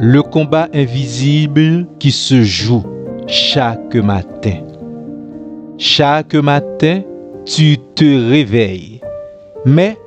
Le combat invisible qui se joue chaque matin. Chaque matin, tu te réveilles, mais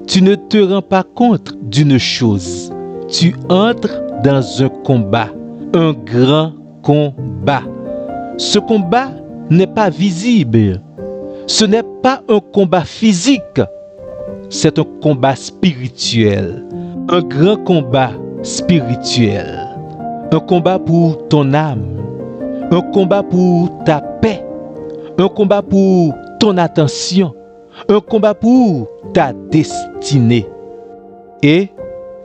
tu ne te rends pas compte d'une chose. Tu entres dans un combat, un grand combat. Ce combat n'est pas visible. Ce n'est pas un combat physique. C'est un combat spirituel. Un grand combat spirituel. Un combat pour ton âme. Un combat pour ta paix. Un combat pour ton attention. Un combat pour ta destinée. Et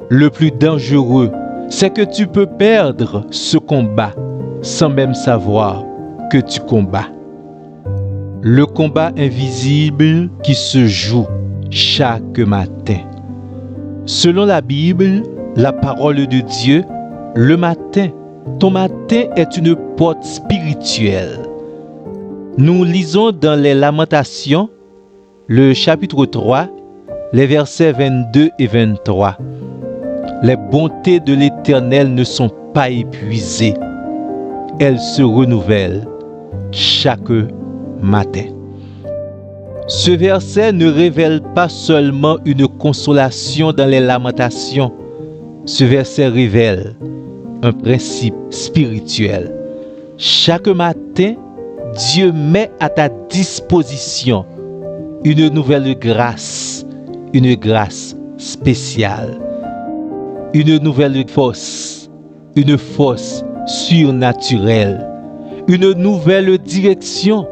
le plus dangereux, c'est que tu peux perdre ce combat sans même savoir que tu combats. Le combat invisible qui se joue chaque matin. Selon la Bible, la parole de Dieu, le matin, ton matin est une porte spirituelle. Nous lisons dans les Lamentations, le chapitre 3, les versets 22 et 23. Les bontés de l'Éternel ne sont pas épuisées. Elles se renouvellent chaque matin. Ce verset ne révèle pas seulement une consolation dans les lamentations. Ce verset révèle un principe spirituel. Chaque matin, Dieu met à ta disposition une nouvelle grâce, une grâce spéciale, une nouvelle force, une force surnaturelle, une nouvelle direction,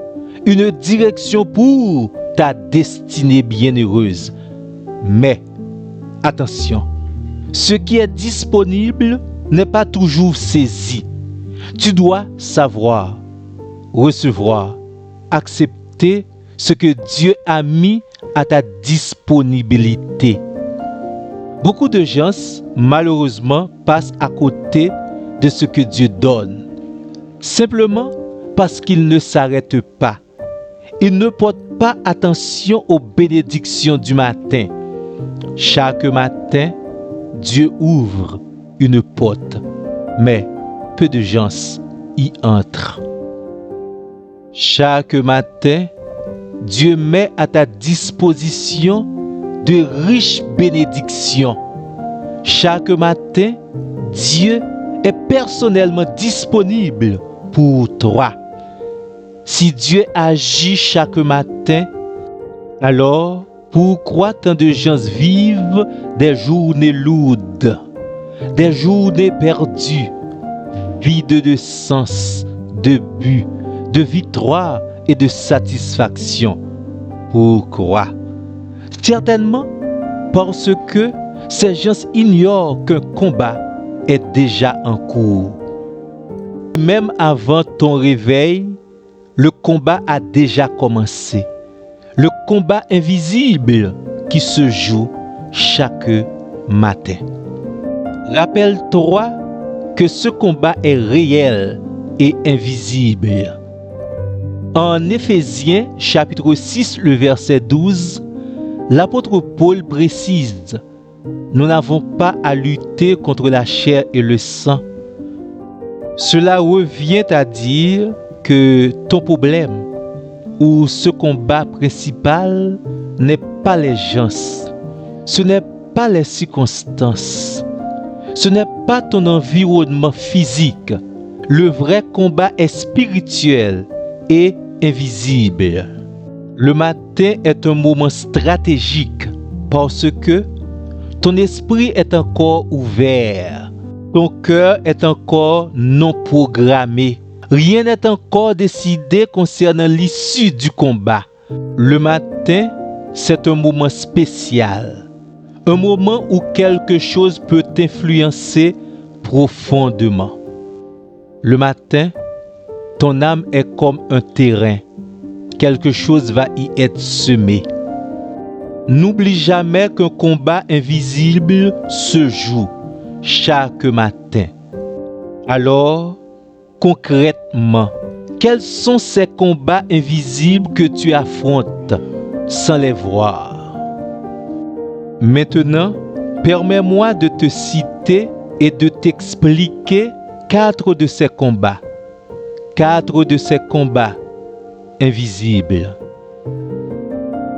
une direction pour ta destinée bienheureuse. Mais, attention, ce qui est disponible n'est pas toujours saisi. Tu dois savoir, recevoir, accepter ce que Dieu a mis à ta disponibilité. Beaucoup de gens, malheureusement, passent à côté de ce que Dieu donne, simplement parce qu'ils ne s'arrêtent pas. Ils ne portent pas attention aux bénédictions du matin. Chaque matin, Dieu ouvre une porte, mais peu de gens y entrent. Chaque matin, Dieu met à ta disposition de riches bénédictions. Chaque matin, Dieu est personnellement disponible pour toi. Si Dieu agit chaque matin, alors pourquoi tant de gens vivent des journées lourdes, des journées perdues, vides de sens, de but, de victoire et de satisfaction? Pourquoi? Certainement parce que ces gens ignorent qu'un combat est déjà en cours. Même avant ton réveil, le combat a déjà commencé. Le combat invisible qui se joue chaque matin. Rappelle-toi que ce combat est réel et invisible. En Éphésiens chapitre 6, le verset 12, l'apôtre Paul précise: nous n'avons pas à lutter contre la chair et le sang. Cela revient à dire que ton problème ou ce combat principal n'est pas les gens, ce n'est pas les circonstances, ce n'est pas ton environnement physique. Le vrai combat est spirituel et invisible. Le matin est un moment stratégique parce que ton esprit est encore ouvert, ton cœur est encore non programmé. Rien n'est encore décidé concernant l'issue du combat. Le matin, c'est un moment spécial. Un moment où quelque chose peut t'influencer profondément. Le matin, ton âme est comme un terrain. Quelque chose va y être semé. N'oublie jamais qu'un combat invisible se joue chaque matin. Alors, concrètement, quels sont ces combats invisibles que tu affrontes sans les voir? Maintenant, permets-moi de te citer et de t'expliquer 4 de ces combats. 4 de ces combats invisibles.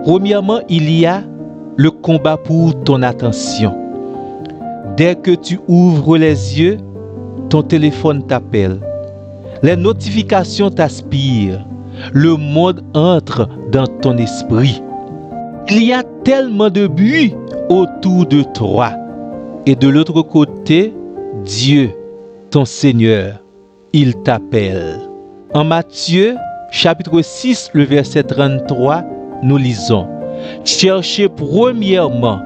Premièrement, il y a le combat pour ton attention. Dès que tu ouvres les yeux, ton téléphone t'appelle. Les notifications t'aspirent. Le monde entre dans ton esprit. Il y a tellement de bruit autour de toi. Et de l'autre côté, Dieu, ton Seigneur, il t'appelle. En Matthieu, chapitre 6, le verset 33, nous lisons: cherchez premièrement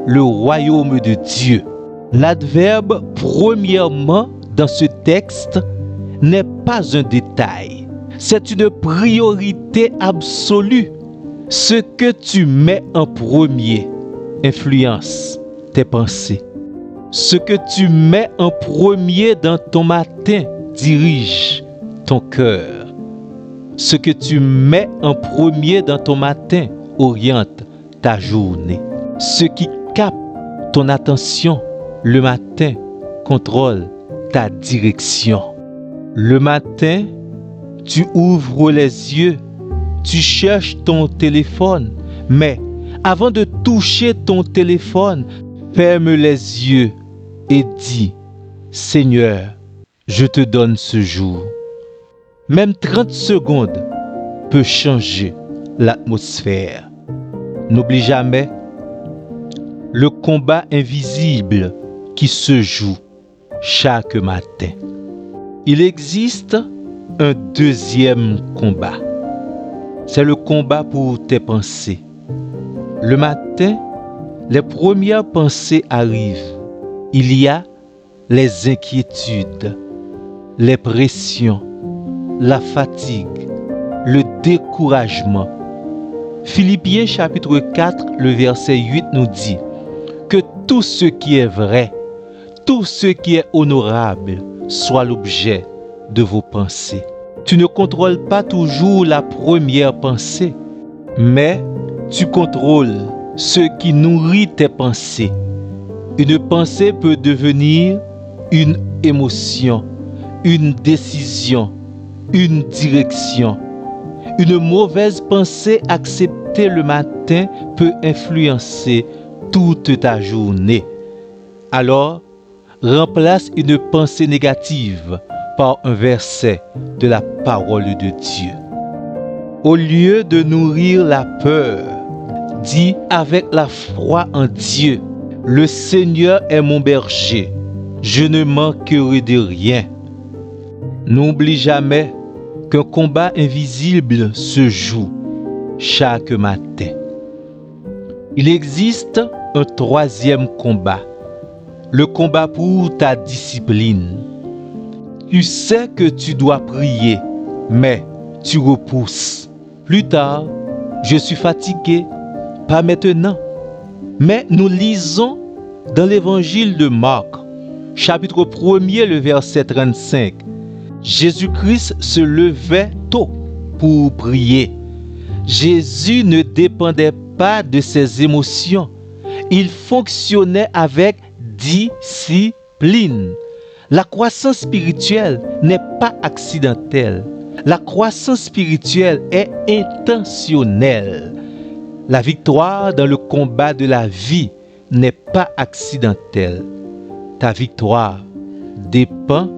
le royaume de Dieu. L'adverbe premièrement dans ce texte n'est pas un détail. C'est une priorité absolue. Ce que tu mets en premier influence tes pensées. Ce que tu mets en premier dans ton matin dirige ton cœur. Ce que tu mets en premier dans ton matin oriente ta journée. Ce qui capte ton attention le matin contrôle ta direction. Le matin, tu ouvres les yeux, tu cherches ton téléphone, mais avant de toucher ton téléphone, ferme les yeux et dis: Seigneur, je te donne ce jour. Même 30 secondes peut changer l'atmosphère. N'oublie jamais le combat invisible qui se joue chaque matin. Il existe un deuxième combat. C'est le combat pour tes pensées. Le matin, les premières pensées arrivent. Il y a les inquiétudes, les pressions, la fatigue, le découragement. Philippiens chapitre 4, le verset 8 nous dit que tout ce qui est vrai, tout ce qui est honorable soit l'objet de vos pensées. Tu ne contrôles pas toujours la première pensée, mais tu contrôles ce qui nourrit tes pensées. Une pensée peut devenir une émotion, une décision, une direction. Une mauvaise pensée acceptée le matin peut influencer toute ta journée. Alors, remplace une pensée négative par un verset de la parole de Dieu. Au lieu de nourrir la peur, dis avec la foi en Dieu: le Seigneur est mon berger, je ne manquerai de rien. N'oublie jamais qu'un combat invisible se joue chaque matin. Il existe un troisième combat, le combat pour ta discipline. Tu sais que tu dois prier, mais tu repousses. Plus tard, je suis fatigué, pas maintenant. Mais nous lisons dans l'évangile de Marc, chapitre 1er, le verset 35. Jésus-Christ se levait tôt pour prier. Jésus ne dépendait pas de ses émotions. Il fonctionnait avec discipline. La croissance spirituelle n'est pas accidentelle. La croissance spirituelle est intentionnelle. La victoire dans le combat de la vie n'est pas accidentelle. Ta victoire dépend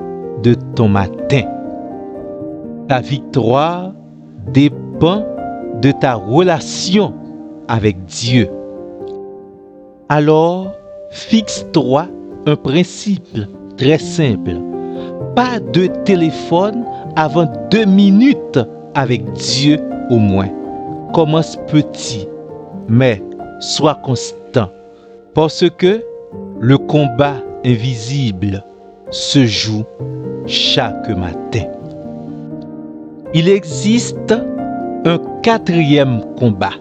de ton matin. Ta victoire dépend de ta relation avec Dieu. Alors, fixe-toi un principe très simple. Pas de téléphone avant 2 minutes avec Dieu au moins. Commence petit, mais sois constant. Parce que le combat invisible se joue chaque matin. Il existe un 4e combat.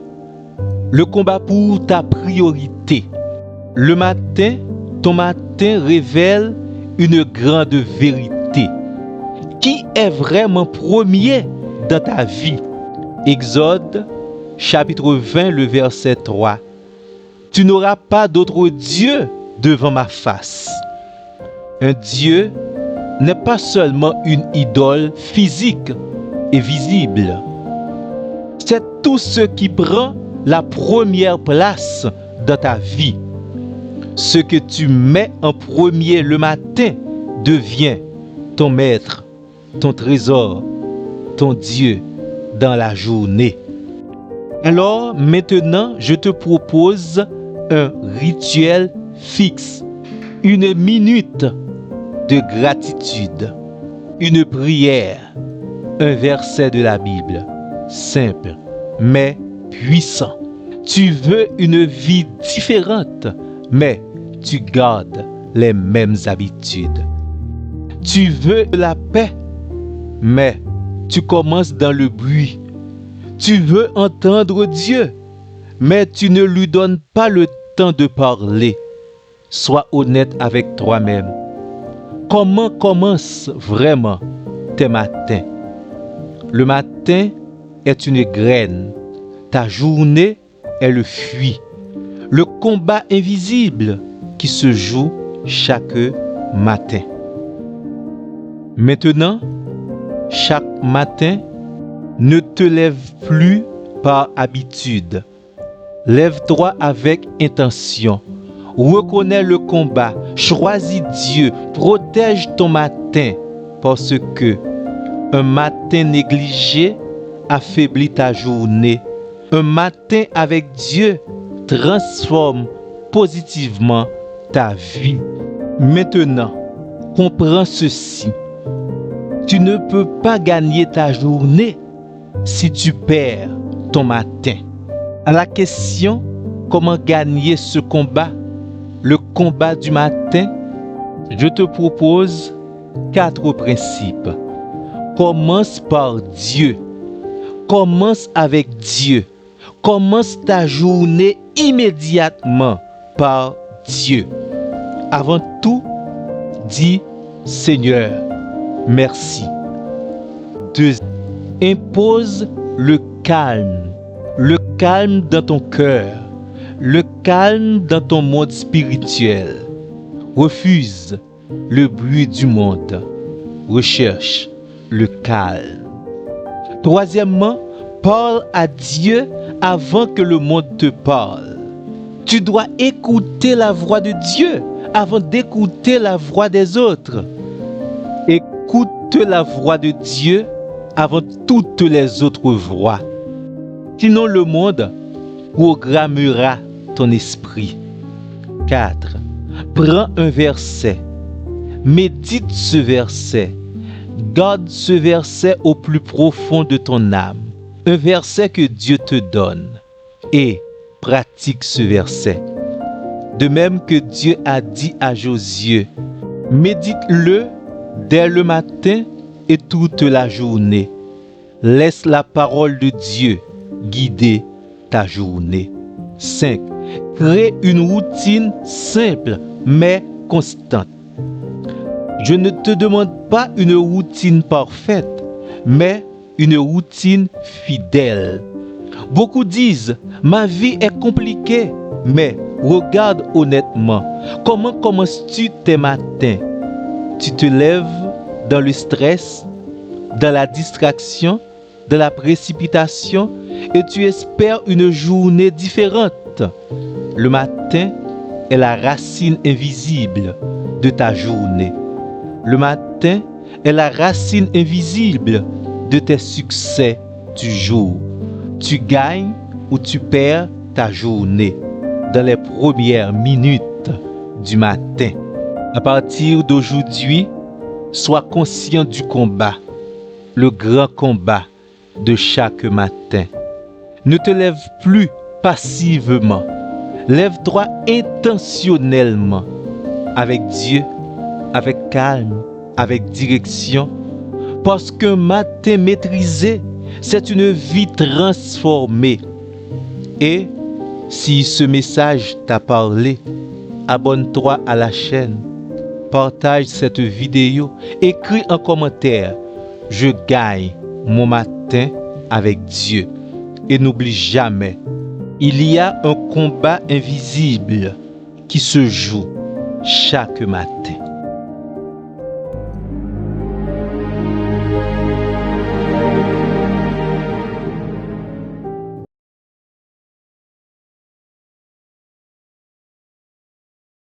Le combat pour ta priorité. Le matin, ton matin révèle une grande vérité. Qui est vraiment premier dans ta vie? Exode, chapitre 20, le verset 3. Tu n'auras pas d'autre Dieu devant ma face. Un Dieu n'est pas seulement une idole physique et visible. C'est tout ce qui prend la première place dans ta vie. Ce que tu mets en premier le matin devient ton maître, ton trésor, ton Dieu dans la journée. Alors maintenant, je te propose un rituel fixe, une minute de gratitude, une prière, un verset de la Bible, simple mais puissant. Tu veux une vie différente, mais tu gardes les mêmes habitudes. Tu veux la paix, mais tu commences dans le bruit. Tu veux entendre Dieu, mais tu ne lui donnes pas le temps de parler. Sois honnête avec toi-même. Comment commencent vraiment tes matins? Le matin est une graine. Ta journée est le fruit. Le combat invisible qui se joue chaque matin. Maintenant, chaque matin, ne te lève plus par habitude. Lève-toi avec intention. Reconnais le combat. Choisis Dieu. Protège ton matin parce que un matin négligé affaiblit ta journée. Un matin avec Dieu transforme positivement ta vie. Maintenant, comprends ceci. Tu ne peux pas gagner ta journée si tu perds ton matin. À la question, comment gagner ce combat, le combat du matin, je te propose 4 principes. Commence par Dieu. Commence avec Dieu. Commence ta journée immédiatement par Dieu. Avant tout, dis Seigneur, merci. 2. Impose le calme dans ton cœur, le calme dans ton monde spirituel. Refuse le bruit du monde. Recherche le calme. 3. Parle à Dieu avant que le monde te parle. Tu dois écouter la voix de Dieu avant d'écouter la voix des autres. Écoute la voix de Dieu avant toutes les autres voix. Sinon le monde programmera ton esprit. 4. Prends un verset. Médite ce verset. Garde ce verset au plus profond de ton âme. Un verset que Dieu te donne. Et pratique ce verset. De même que Dieu a dit à Josué, médite-le dès le matin et toute la journée. Laisse la parole de Dieu guider ta journée. 5. Crée une routine simple mais constante. Je ne te demande pas une routine parfaite, mais une routine fidèle. Beaucoup disent, ma vie est compliquée, mais regarde honnêtement, comment commences-tu tes matins? Tu te lèves dans le stress, dans la distraction, dans la précipitation, et tu espères une journée différente. Le matin est la racine invisible de ta journée. Le matin est la racine invisible de tes succès du jour. Tu gagnes ou tu perds ta journée dans les premières minutes du matin. À partir d'aujourd'hui, sois conscient du combat, le grand combat de chaque matin. Ne te lève plus passivement. Lève-toi intentionnellement avec Dieu, avec calme, avec direction. Parce qu'un matin maîtrisé, c'est une vie transformée. Et si ce message t'a parlé, abonne-toi à la chaîne, partage cette vidéo, écris en commentaire, je gagne mon matin avec Dieu. Et n'oublie jamais, il y a un combat invisible qui se joue chaque matin.